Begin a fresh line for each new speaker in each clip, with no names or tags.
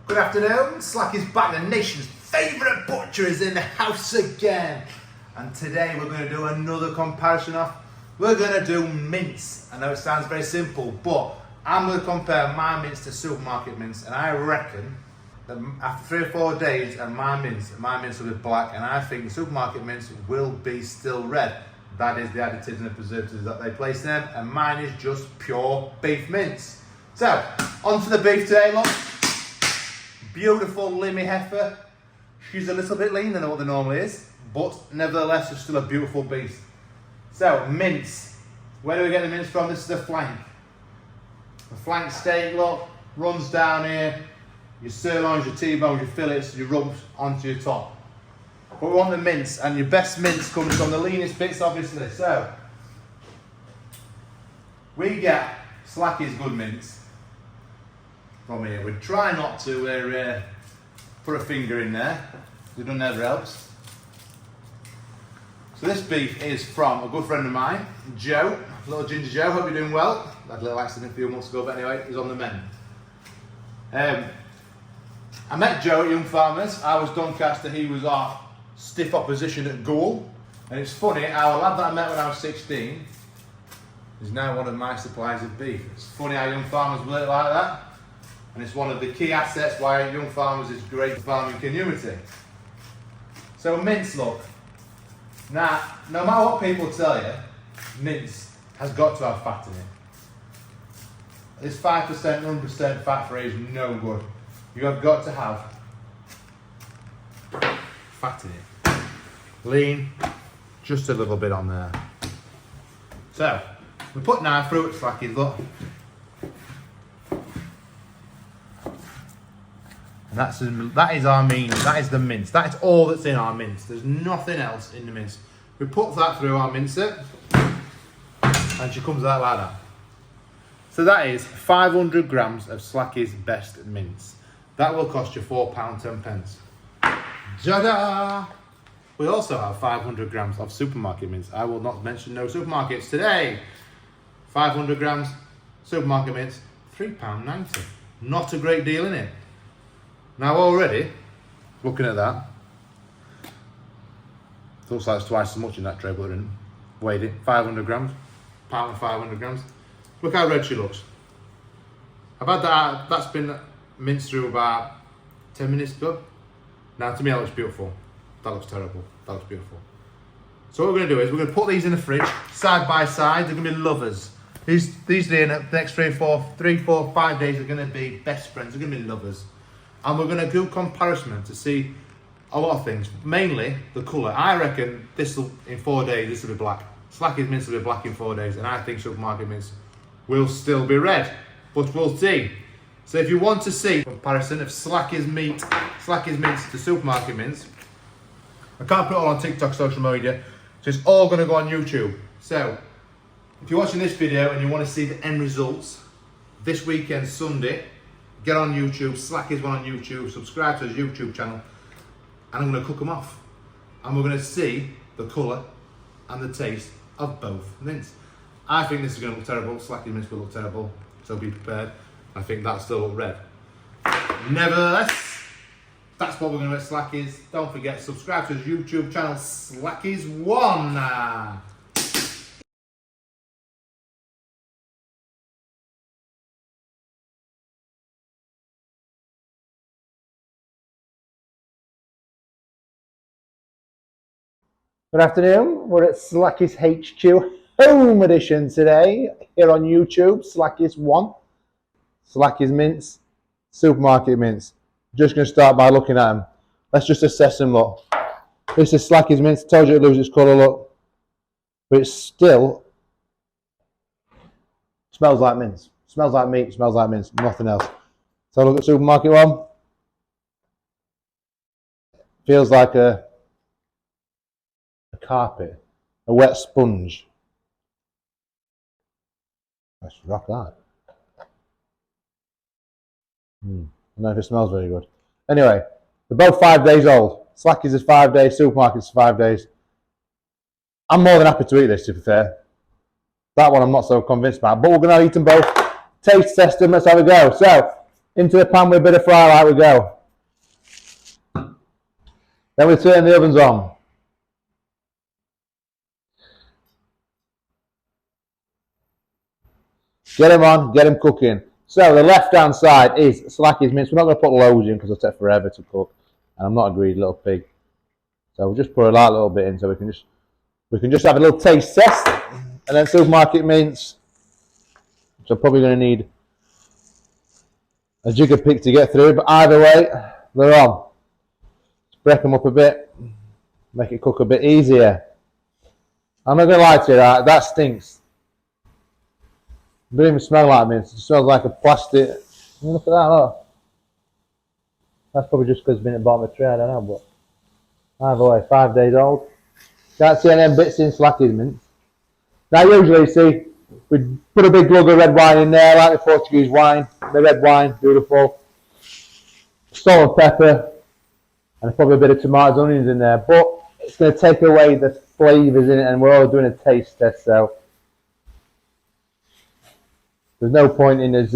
Good afternoon, Slack is back. The nation's favourite butcher is in the house again. And today we're going to do another comparison off. We're going to do mince. I know it sounds very simple, but I'm going to compare my mince to supermarket mince. And I reckon that after 3 or 4 days and my mince will be black. And I think the supermarket mince will be still red. That is the additives and the preservatives that they place in them. And mine is just pure beef mince. So, on to the beef today, look. Beautiful limmy heifer. She's a little bit leaner than what the normally is, but nevertheless, it's still a beautiful beast. So, mince. Where do we get the mince from? This is the flank. The flank steak, look, runs down here. Your sirloins, your T-bones, your fillets, your rubs onto your top. But we want the mince, and your best mince comes from the leanest bits, obviously. So, we get Slacky's good mince from here. We try not to put a finger in there. It never helps. So this beef is from a good friend of mine, Joe, little Ginger Joe. Hope you're doing well. Had a little accident a few months ago, but anyway, he's on the mend. I met Joe at Young Farmers. I was Doncaster, he was our stiff opposition at Goole. And it's funny, our lad that I met when I was 16 is now one of my suppliers of beef. It's funny how Young Farmers work like that. And it's one of the key assets why Young Farmers is great for farming community. So mince, look. Now, no matter what people tell you, mince has got to have fat in it. This 5%, 100% fat free is no good. You have got to have fat in it. Lean, just a little bit on there. So, we put now fruit slackies, look. And that is our mean, that is the mince. That is all that's in our mince. There's nothing else in the mince. We put that through our mincer, and she comes out like that. So that is 500 grams of Slacky's best mince. That will cost you £4.10. Ta-da! We also have 500 grams of supermarket mince. I will not mention no supermarkets today. 500 grams supermarket mince, £3.90. Not a great deal in it. Now already, looking at that, it looks like it's twice as much in that tray, but in weighed it, 500 grams, pound and 500 grams. Look how red she looks. I've had that, that's been minced through about 10 minutes ago. Now to me that looks beautiful. That looks terrible, that looks beautiful. So what we're gonna do is we're gonna put these in the fridge, side by side. They're gonna be lovers. These in the next 3, 4, 5 days are gonna be best friends, they're gonna be lovers. And we're going to do comparison to see a lot of things, mainly the colour. I reckon this will, in 4 days, this will be black. Slacky's mince will be black in 4 days, and I think supermarket mince will still be red, but we'll see. So if you want to see a comparison of Slacky's mince to supermarket mince, I can't put it all on TikTok, social media, so it's all going to go on YouTube. So if you're watching this video and you want to see the end results, this weekend, Sunday, get on YouTube, Slacky's one on YouTube, subscribe to his YouTube channel, and I'm going to cook them off. And we're going to see the colour and the taste of both mince. I think this is going to look terrible, Slacky's mince will look terrible, so be prepared. I think that'll still look red. Nevertheless, that's what we're going to do at Slacky's. Don't forget, subscribe to his YouTube channel, Slacky's One. Good afternoon, we're at Slacky's HQ Home Edition today, here on YouTube, Slacky's One, Slacky's Mince, Supermarket Mince. Just going to start by looking at them. Let's just assess them, look. This is Slacky's Mince, told you it loses its colour, look. But it still smells like mince. Smells like meat, smells like mince, nothing else. So look at Supermarket One. Feels like a carpet, a wet sponge. Let's rock that. I don't know if it smells very good. Anyway, they're both 5 days old. Slacky's is 5 days, Supermarket's 5 days. I'm more than happy to eat this, to be fair. That one I'm not so convinced about, but we're going to eat them both. Taste test them, let's have a go. So,
Into the pan with a bit of fry light we go. Then we turn the ovens on. Get them on, get them cooking. So the left-hand side is Slacky's mince. We're not going to put loads in because it'll take forever to cook, and I'm not a greedy little pig. So we'll just put a light little bit in, so we can just have a little taste test, and then supermarket mince. So probably going to need a jigger pick to get through, but either way, they're on. Let's break them up a bit, make it cook a bit easier. I'm not going to lie to you, that stinks. It doesn't even smell like mince. It smells like a plastic. Look at that, look. That's probably just because it's been at the bottom of the tray, I don't know, but either way, 5 days old. Can't see any of them bits in Slacky's mince. Now usually, see, we put a big glug of red wine in there, like the Portuguese wine, the red wine, beautiful. Salt and pepper, and probably a bit of tomatoes and onions in there, but it's going to take away the flavours in it, and we're all doing a taste test, so there's no point in us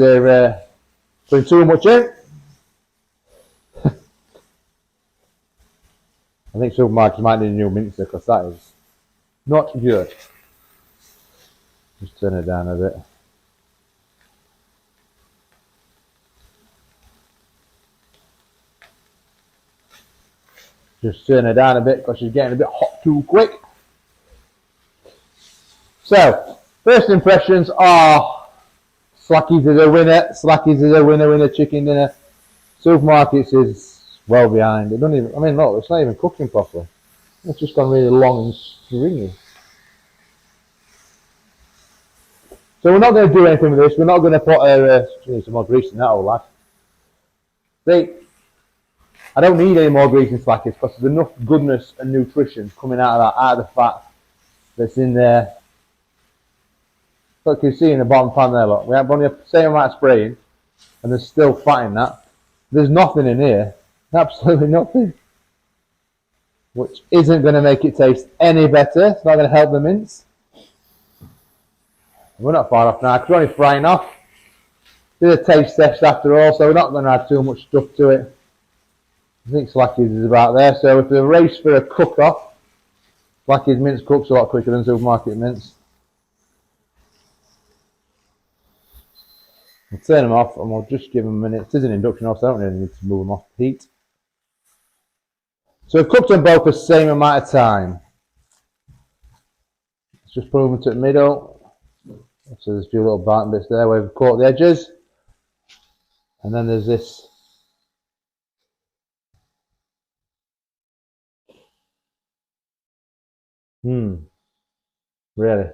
putting too much in. I think supermarkets might need a new mincer because that is not good. Just turn it down a bit. Just turn it down a bit because she's getting a bit hot too quick. So, first impressions are Slacky's is a winner. Slacky's is a winner chicken dinner. Supermarkets is well behind. It don't even. I mean, look, it's not even cooking properly. It's just gone really long and stringy. So we're not going to do anything with this. We're not going to put some more grease in that old lad. See, I don't need any more grease in Slacky's because there's enough goodness and nutrition coming out of that, out of the fat that's in there. Look, you see in the bottom pan there, look, we have only the same amount of spraying, and there's still fat in that. There's nothing in here, absolutely nothing, which isn't going to make it taste any better. It's not going to help the mince. We're not far off now, because we're only frying off. Did a taste test after all, so we're not going to add too much stuff to it. I think Slacky's is about there, so if there's a race for a cook-off, Slacky's mince cooks a lot quicker than supermarket mince. We'll turn them off and we'll just give them a minute. It is an induction off, so I don't really need to move them off heat. So we've cooked them both the same amount of time. Let's just put them to the middle. So there's a few little biting bits there where we've caught the edges. And then there's this. Really?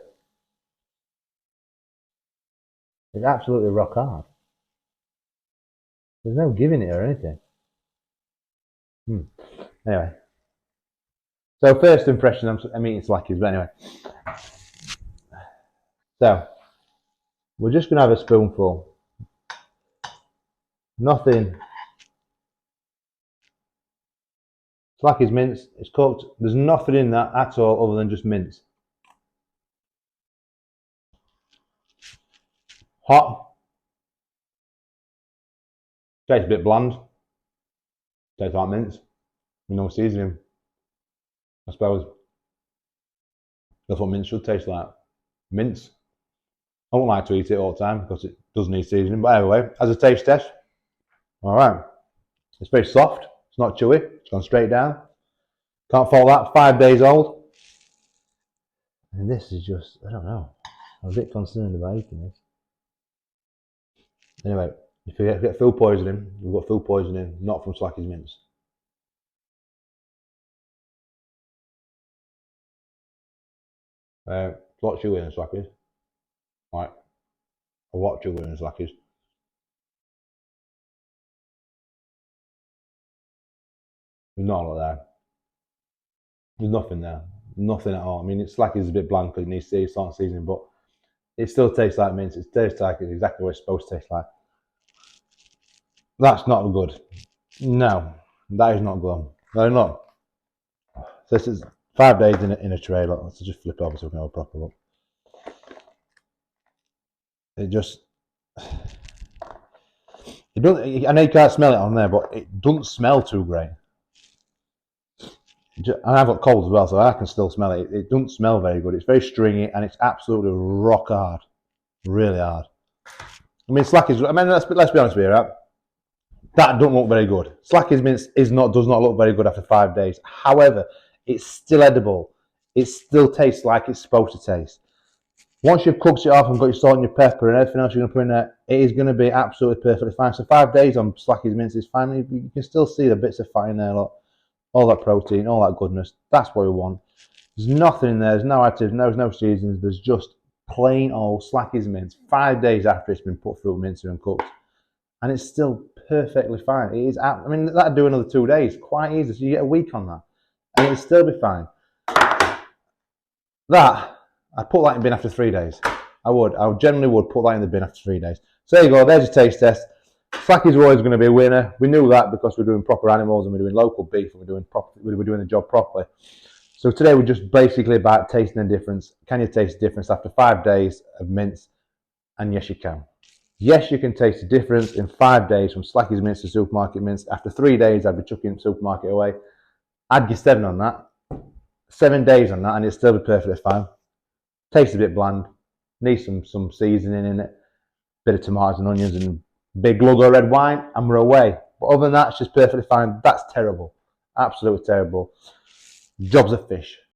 It's absolutely rock hard. There's no giving it or anything. Anyway. So first impression, I'm eating Slacky's, but anyway. So, we're just going to have a spoonful. Nothing. Slacky's mince, it's cooked. There's nothing in that at all other than just mince. Hot. Tastes a bit bland. Tastes like mince. With no seasoning. I suppose. That's what mince should taste like. Mince. I won't like to eat it all the time because it does need seasoning. But anyway, as a taste test. Alright. It's very soft. It's not chewy. It's gone straight down. Can't fault that. 5 days old. And this is just, I don't know. I'm a bit concerned about eating this. Anyway, if you get food poisoning, we've got food poisoning, not from Slacky's mince. A lot chewier than Slacky's. Right. A lot chewier than Slacky's. There's not a lot there. There's nothing there. Nothing at all. I mean, Slacky's is a bit bland because it needs salt and seasoning, but it still tastes like mince. It tastes like it's exactly what it's supposed to taste like. That's not good. No, that is not good. No, not. So this is 5 days in a tray. Look, let's just flip over so we can have a proper look. It It doesn't. I know you can't smell it on there, but it doesn't smell too great. And I've got cold as well, so I can still smell it. It doesn't smell very good. It's very stringy and it's absolutely rock hard, really hard. I mean, Slacky's. I mean, let's be honest with you, right? That don't look very good. Slacky's mince does not look very good after 5 days. However, it's still edible. It still tastes like it's supposed to taste. Once you've cooked it off and got your salt and your pepper and everything else you're going to put in there, it is going to be absolutely perfectly fine. So 5 days on Slacky's mince is fine. You can still see the bits of fat in there, look. All that protein, all that goodness. That's what we want. There's nothing in there. There's no additives, there's no seasonings. There's just plain old Slacky's mince. 5 days after it's been put through a mincer and cooked. And it's still perfectly fine. It is. I mean, that'd do another 2 days. Quite easy. So you get a week on that. And it'll still be fine. That, I'd put that in the bin after 3 days. I generally would put that in the bin after 3 days. So there you go, there's your taste test. Slacky's were always going to be a winner. We knew that because we're doing proper animals and we're doing local beef and we're doing the job properly. So today we're just basically about tasting the difference. Can you taste the difference after 5 days of mince? And yes, you can. Yes, you can taste the difference in 5 days from Slacky's mince to supermarket mince. After 3 days, I'd be chucking supermarket away. I'd give 7 on that. 7 days on that, and it'd still be perfectly fine. Tastes a bit bland. Needs some seasoning in it. Bit of tomatoes and onions and big lug of red wine, and we're away. But other than that, it's just perfectly fine. That's terrible. Absolutely terrible. Job's a fish.